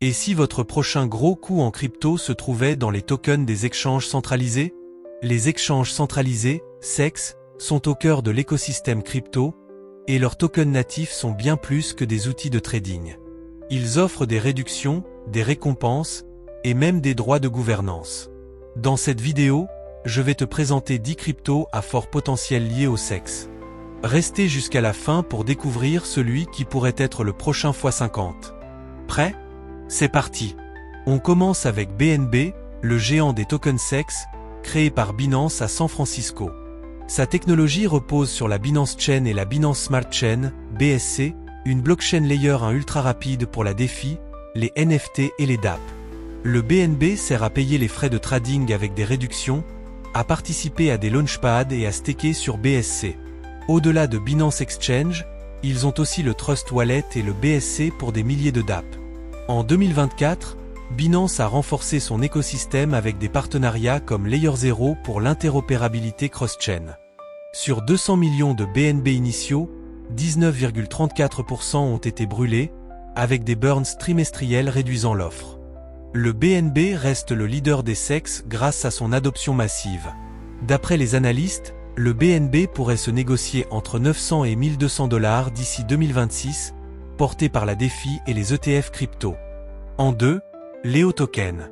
Et si votre prochain gros coup en crypto se trouvait dans les tokens des exchanges centralisés? Les exchanges centralisés, SEX, sont au cœur de l'écosystème crypto, et leurs tokens natifs sont bien plus que des outils de trading. Ils offrent des réductions, des récompenses, et même des droits de gouvernance. Dans cette vidéo, je vais te présenter 10 cryptos à fort potentiel liés au SEX. Restez jusqu'à la fin pour découvrir celui qui pourrait être le prochain x50. Prêt? C'est parti. On commence avec BNB, le géant des tokens SEX, créé par Binance à San Francisco. Sa technologie repose sur la Binance Chain et la Binance Smart Chain, BSC, une blockchain layer 1 ultra rapide pour la DeFi, les NFT et les dApp. Le BNB sert à payer les frais de trading avec des réductions, à participer à des launchpads et à staker sur BSC. Au-delà de Binance Exchange, ils ont aussi le Trust Wallet et le BSC pour des milliers de dApp. En 2024, Binance a renforcé son écosystème avec des partenariats comme Layer 0 pour l'interopérabilité cross-chain. Sur 200 millions de BNB initiaux, 19,34% ont été brûlés, avec des burns trimestriels réduisant l'offre. Le BNB reste le leader des SEX grâce à son adoption massive. D'après les analystes, le BNB pourrait se négocier entre 900 et 1200 $ d'ici 2026, porté par la DeFi et les ETF crypto. En 2, Leo Token.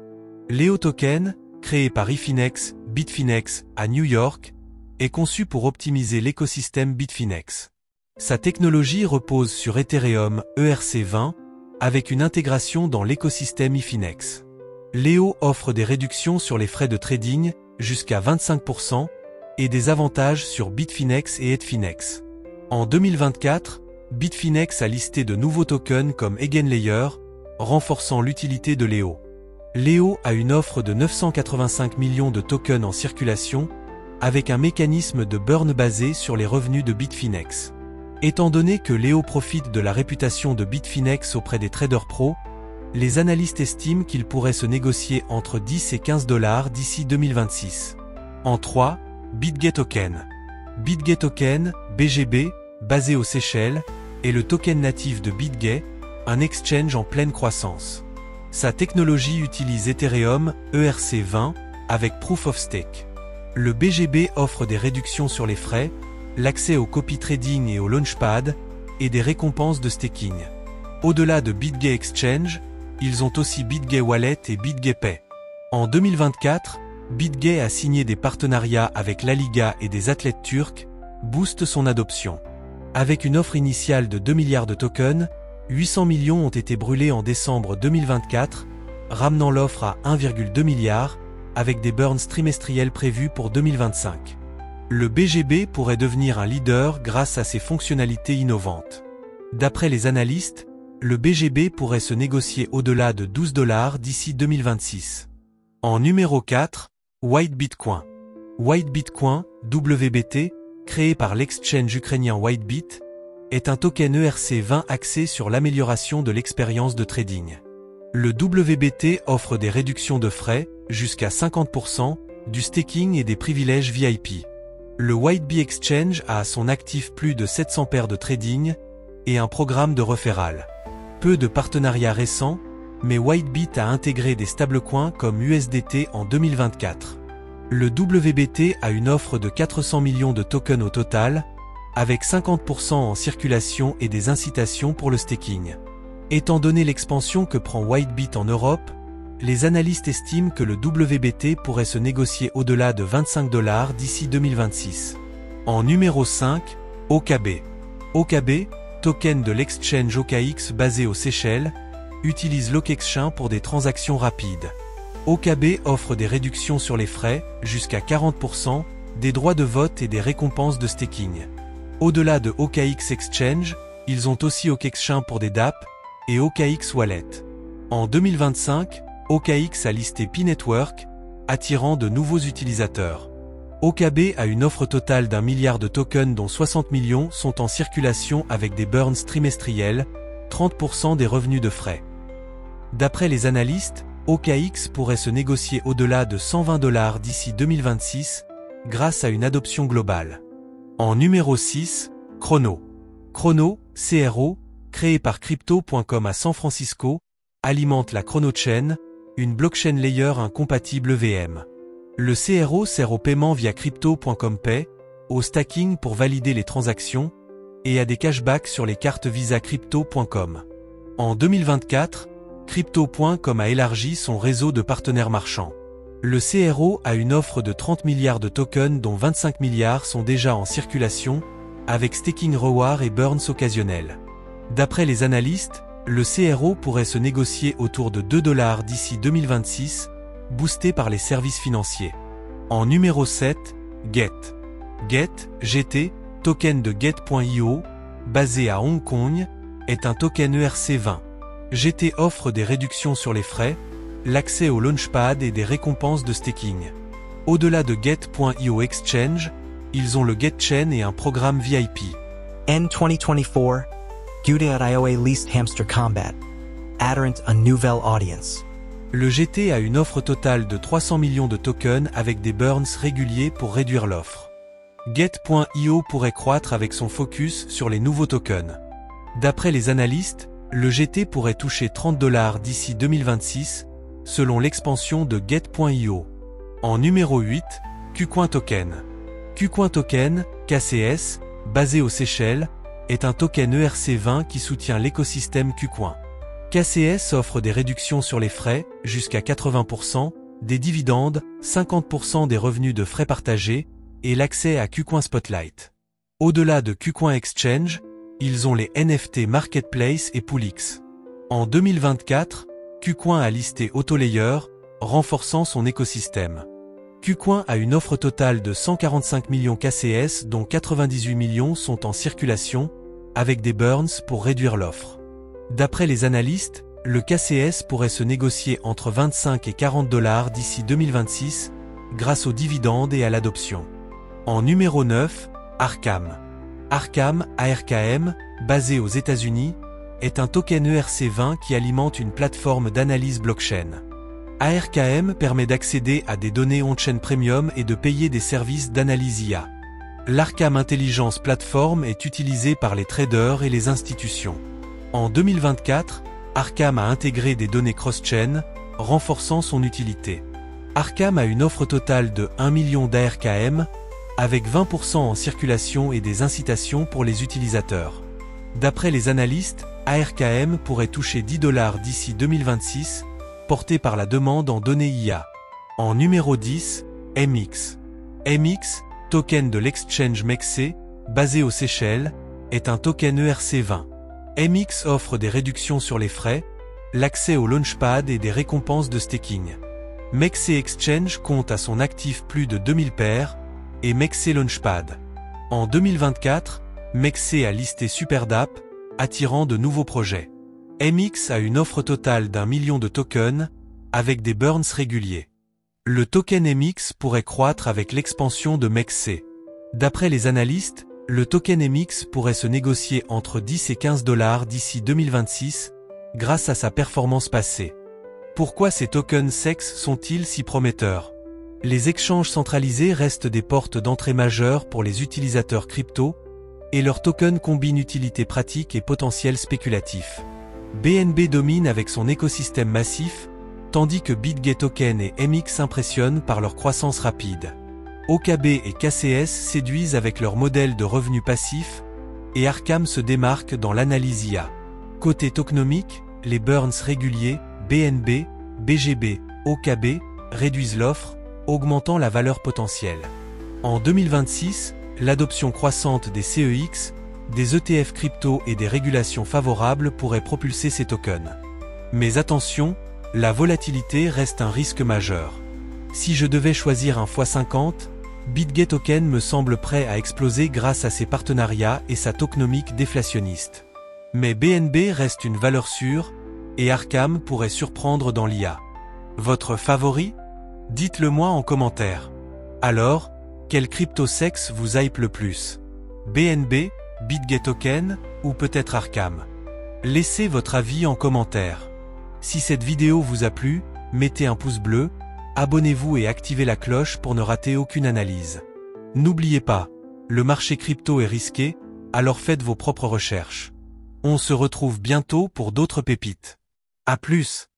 Leo Token, créé par Efinex, Bitfinex, à New York, est conçu pour optimiser l'écosystème Bitfinex. Sa technologie repose sur Ethereum ERC20, avec une intégration dans l'écosystème Efinex. Leo offre des réductions sur les frais de trading, jusqu'à 25%, et des avantages sur Bitfinex et Edfinex. En 2024, Bitfinex a listé de nouveaux tokens comme Eigenlayer, renforçant l'utilité de Leo. Leo a une offre de 985 millions de tokens en circulation, avec un mécanisme de burn basé sur les revenus de Bitfinex. Étant donné que Leo profite de la réputation de Bitfinex auprès des traders pros, les analystes estiment qu'il pourrait se négocier entre 10 et 15 $ d'ici 2026. En 3, BitGay Token. BitGay Token, BGB, basé aux Seychelles, est le token natif de BitGay, un exchange en pleine croissance. Sa technologie utilise Ethereum ERC20 avec Proof of Stake. Le BGB offre des réductions sur les frais, l'accès au copy trading et au launchpad, et des récompenses de staking. Au-delà de BitGay Exchange, ils ont aussi BitGay Wallet et BitGay Pay. En 2024, BitGay a signé des partenariats avec la Liga et des athlètes turcs, booste son adoption. Avec une offre initiale de 2 milliards de tokens, 800 millions ont été brûlés en décembre 2024, ramenant l'offre à 1,2 milliard, avec des burns trimestriels prévus pour 2025. Le BGB pourrait devenir un leader grâce à ses fonctionnalités innovantes. D'après les analystes, le BGB pourrait se négocier au-delà de 12 $ d'ici 2026. En numéro 4, White Bitcoin. White Bitcoin, WBT, créé par l'exchange ukrainien Whitebit, est un token ERC20 axé sur l'amélioration de l'expérience de trading. Le WBT offre des réductions de frais, jusqu'à 50%, du staking et des privilèges VIP. Le Whitebit Exchange a à son actif plus de 700 paires de trading et un programme de referral. Peu de partenariats récents, mais Whitebit a intégré des stablecoins comme USDT en 2024. Le WBT a une offre de 400 millions de tokens au total, avec 50% en circulation et des incitations pour le staking. Étant donné l'expansion que prend Whitebit en Europe, les analystes estiment que le WBT pourrait se négocier au-delà de 25 $ d'ici 2026. En numéro 5, OKB. OKB, token de l'exchange OKX basé aux Seychelles, utilise l'OKExchain pour des transactions rapides. OKB offre des réductions sur les frais, jusqu'à 40%, des droits de vote et des récompenses de staking. Au-delà de OKX Exchange, ils ont aussi OKExchain pour des dApp et OKX Wallet. En 2025, OKX a listé P-Network, attirant de nouveaux utilisateurs. OKB a une offre totale d'1 milliard de tokens dont 60 millions sont en circulation avec des burns trimestriels, 30% des revenus de frais. D'après les analystes, OKX pourrait se négocier au-delà de 120 $ d'ici 2026, grâce à une adoption globale. En numéro 6, Chrono. Chrono, CRO, créé par Crypto.com à San Francisco, alimente la Chronochain, une blockchain layer incompatible VM. Le CRO sert au paiement via Crypto.com Pay, au stacking pour valider les transactions, et à des cashbacks sur les cartes Visa Crypto.com. En 2024, Crypto.com a élargi son réseau de partenaires marchands. Le CRO a une offre de 30 milliards de tokens dont 25 milliards sont déjà en circulation, avec staking reward et burns occasionnels. D'après les analystes, le CRO pourrait se négocier autour de 2 $ d'ici 2026, boosté par les services financiers. En numéro 7, Get. Get, GT, token de Get.io, basé à Hong Kong, est un token ERC20. GT offre des réductions sur les frais, l'accès au Launchpad et des récompenses de staking. Au-delà de Get.io Exchange, ils ont le GetChain et un programme VIP. En 2024, Get.io a leased Hamster Combat, adherent a nouvelle audience. Le GT a une offre totale de 300 millions de tokens avec des burns réguliers pour réduire l'offre. Get.io pourrait croître avec son focus sur les nouveaux tokens. D'après les analystes, le GT pourrait toucher 30 $ d'ici 2026, selon l'expansion de Get.io. En numéro 8, KuCoin Token. KuCoin Token, KCS, basé aux Seychelles, est un token ERC20 qui soutient l'écosystème KuCoin. KCS offre des réductions sur les frais, jusqu'à 80%, des dividendes, 50% des revenus de frais partagés, et l'accès à KuCoin Spotlight. Au-delà de KuCoin Exchange, ils ont les NFT Marketplace et Poolix. En 2024, KuCoin a listé Autolayer, renforçant son écosystème. KuCoin a une offre totale de 145 millions KCS dont 98 millions sont en circulation, avec des burns pour réduire l'offre. D'après les analystes, le KCS pourrait se négocier entre 25 et 40 $ d'ici 2026, grâce aux dividendes et à l'adoption. En numéro 9, Arkham. Arkham, ARKM, basé aux États-Unis, est un token ERC20 qui alimente une plateforme d'analyse blockchain. ARKM permet d'accéder à des données on-chain premium et de payer des services d'analyse IA. L'Arkham Intelligence Platform est utilisée par les traders et les institutions. En 2024, Arkham a intégré des données cross-chain, renforçant son utilité. Arkham a une offre totale de 1 million d'ARKM, avec 20% en circulation et des incitations pour les utilisateurs. D'après les analystes, ARKM pourrait toucher 10 $ d'ici 2026, porté par la demande en données IA. En numéro 10, MX. MX, token de l'exchange MEXC, basé aux Seychelles, est un token ERC20. MX offre des réductions sur les frais, l'accès au Launchpad et des récompenses de staking. MEXC Exchange compte à son actif plus de 2000 paires, et MEXC Launchpad. En 2024, MEXC a listé SuperDApp, attirant de nouveaux projets. MX a une offre totale d'1 million de tokens, avec des burns réguliers. Le token MX pourrait croître avec l'expansion de MEXC. D'après les analystes, le token MX pourrait se négocier entre 10 et 15 $ d'ici 2026, grâce à sa performance passée. Pourquoi ces tokens SEX sont-ils si prometteurs? Les échanges centralisés restent des portes d'entrée majeures pour les utilisateurs crypto, et leurs tokens combinent utilité pratique et potentiel spéculatif. BNB domine avec son écosystème massif, tandis que BitGet Token et MX impressionnent par leur croissance rapide. OKB et KCS séduisent avec leur modèle de revenus passifs, et Arkham se démarque dans l'analyse IA. Côté tokenomique, les burns réguliers, BNB, BGB, OKB, réduisent l'offre, augmentant la valeur potentielle. En 2026, l'adoption croissante des CEX, des ETF crypto et des régulations favorables pourraient propulser ces tokens. Mais attention, la volatilité reste un risque majeur. Si je devais choisir un x50, BitGet Token me semble prêt à exploser grâce à ses partenariats et sa tokenomique déflationniste. Mais BNB reste une valeur sûre, et Arkham pourrait surprendre dans l'IA. Votre favori? Dites-le moi en commentaire. Alors, quel crypto-sex vous hype le plus? BNB, BitGet Token, ou peut-être Arkham? Laissez votre avis en commentaire. Si cette vidéo vous a plu, mettez un pouce bleu, abonnez-vous et activez la cloche pour ne rater aucune analyse. N'oubliez pas, le marché crypto est risqué, alors faites vos propres recherches. On se retrouve bientôt pour d'autres pépites. À plus.